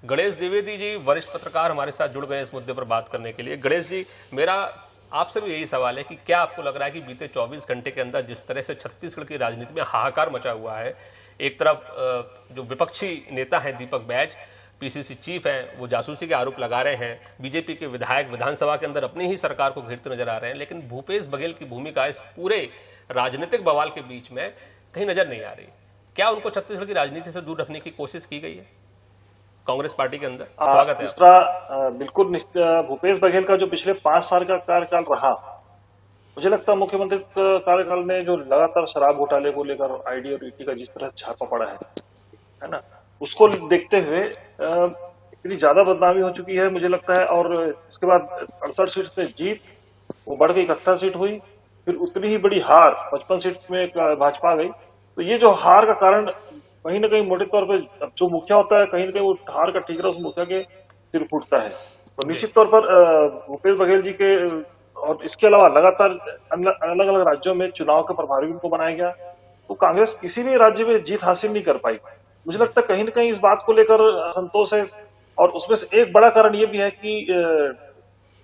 गणेश द्विवेदी जी वरिष्ठ पत्रकार हमारे साथ जुड़ गए इस मुद्दे पर बात करने के लिए। गणेश जी, मेरा आपसे भी यही सवाल है कि क्या आपको लग रहा है कि बीते 24 घंटे के अंदर जिस तरह से छत्तीसगढ़ की राजनीति में हाहाकार मचा हुआ है, एक तरफ जो विपक्षी नेता हैं दीपक बैज, पीसीसी चीफ हैं, वो जासूसी के आरोप लगा रहे हैं, बीजेपी के विधायक विधानसभा के अंदर अपनी ही सरकार को घेरते नजर आ रहे हैं, लेकिन भूपेश बघेल की भूमिका इस पूरे राजनीतिक बवाल के बीच में कहीं नजर नहीं आ रही। क्या उनको छत्तीसगढ़ की राजनीति से दूर रखने की कोशिश की गई है कांग्रेस पार्टी के अंदर? स्वागत है। बिल्कुल भूपेश बघेल का जो पिछले 5 साल का कार्यकाल रहा, मुझे लगता है मुख्यमंत्री कार्यकाल में जो लगातार शराब घोटाले को लेकर आईडी और ईटी का जिस तरह छापा पड़ा है ना, उसको देखते हुए इतनी ज्यादा बदनामी हो चुकी है मुझे लगता है। और इसके बाद 68 सीट से जीत वो बढ़ गई 71 सीट हुई, फिर उतनी ही बड़ी हार 55 सीट में भाजपा आ गई। तो ये जो हार का कारण कहीं ना कहीं मोटे तौर पे जो मुखिया होता है, कहीं ना कहीं वो हार का ठीकरा उस मुखिया के सिर फूटता है। तो निश्चित तौर पर भूपेश बघेल जी के और इसके अलावा लगातार अलग अलग राज्यों में चुनाव के प्रभारी उनको बनाया गया, तो कांग्रेस किसी भी राज्य में जीत हासिल नहीं कर पाई। मुझे लगता है कहीं ना कहीं इस बात को लेकर असंतोष है। और उसमें से एक बड़ा कारण ये भी है कि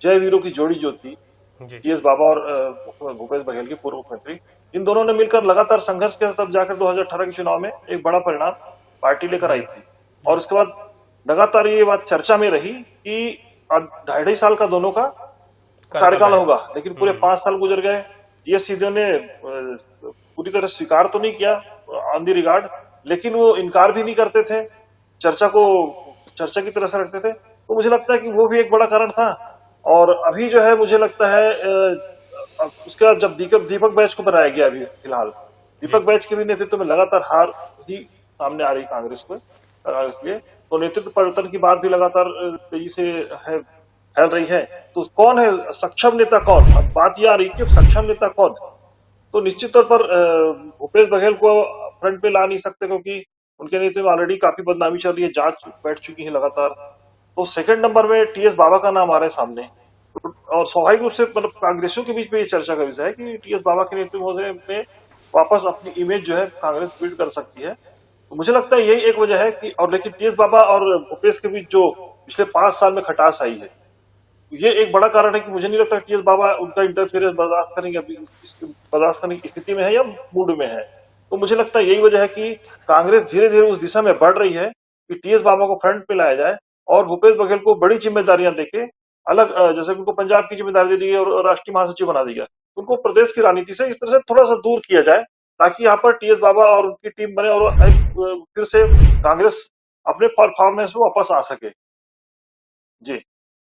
जय वीरों की जोड़ी जो थी, टीएस बाबा और भूपेश बघेल के पूर्व मुख्यमंत्री, इन दोनों ने मिलकर लगातार संघर्ष किया, तब जाकर 2018 के चुनाव में एक बड़ा परिणाम पार्टी लेकर आई थी। और उसके बाद लगातार ये बात चर्चा में रही कि 2.5 साल का दोनों का कार्यकाल होगा, लेकिन पूरे 5 साल गुजर गए। टीएस सीधे ने पूरी तरह स्वीकार तो नहीं किया ऑन दी रिकॉर्ड, लेकिन वो इनकार भी नहीं करते थे, चर्चा को चर्चा की तरह से रखते थे। तो मुझे लगता है कि वो भी एक बड़ा कारण था। और अभी जो है मुझे लगता है उसके बाद जब दीपक बैच को बनाया गया, अभी फिलहाल दीपक बैच के भी नेतृत्व में लगातार हार ही सामने आ रही कांग्रेस को, इसलिए तो नेतृत्व परिवर्तन की बात भी लगातार तेजी से है फैल रही है। तो कौन है सक्षम नेता, कौन? अब बात यह आ रही है कि सक्षम नेता कौन? तो निश्चित तौर पर भूपेश बघेल को फ्रंट पे ला नहीं सकते, क्योंकि उनके नेतृत्व में ऑलरेडी काफी बदनामी चल रही है, जांच बैठ चुकी है लगातार। तो सेकंड नंबर में टीएस बाबा का नाम आ रहा है सामने। और स्वाभाविक रूप से मतलब कांग्रेसियों के बीच में ये चर्चा का विषय है कि टीएस बाबा के नेतृत्व में वापस अपनी इमेज जो है कांग्रेस बिल्ड कर सकती है। तो मुझे लगता है यही एक वजह है कि, और लेकिन टीएस बाबा और भूपेश के बीच जो पिछले 5 साल में खटास आई है, ये एक बड़ा कारण है कि मुझे नहीं लगता टीएस बाबा उनका इंटरफेरेंस बर्दाश्त करेंगे, अभी बर्दाश्त करने की स्थिति में है या मूड में है। तो मुझे लगता है यही वजह है कि कांग्रेस धीरे धीरे उस दिशा में बढ़ रही है कि टीएस बाबा को फ्रंट पे लाया जाए और भूपेश बघेल को बड़ी जिम्मेदारियां देके अलग, जैसे उनको पंजाब की जिम्मेदारी दे दी है और राष्ट्रीय महासचिव बना दिया, उनको प्रदेश की राजनीति से इस तरह से थोड़ा सा दूर किया जाए, ताकि यहाँ पर टीएस बाबा और उनकी टीम बने और फिर से कांग्रेस अपने परफॉर्मेंस में वापस आ सके। जी।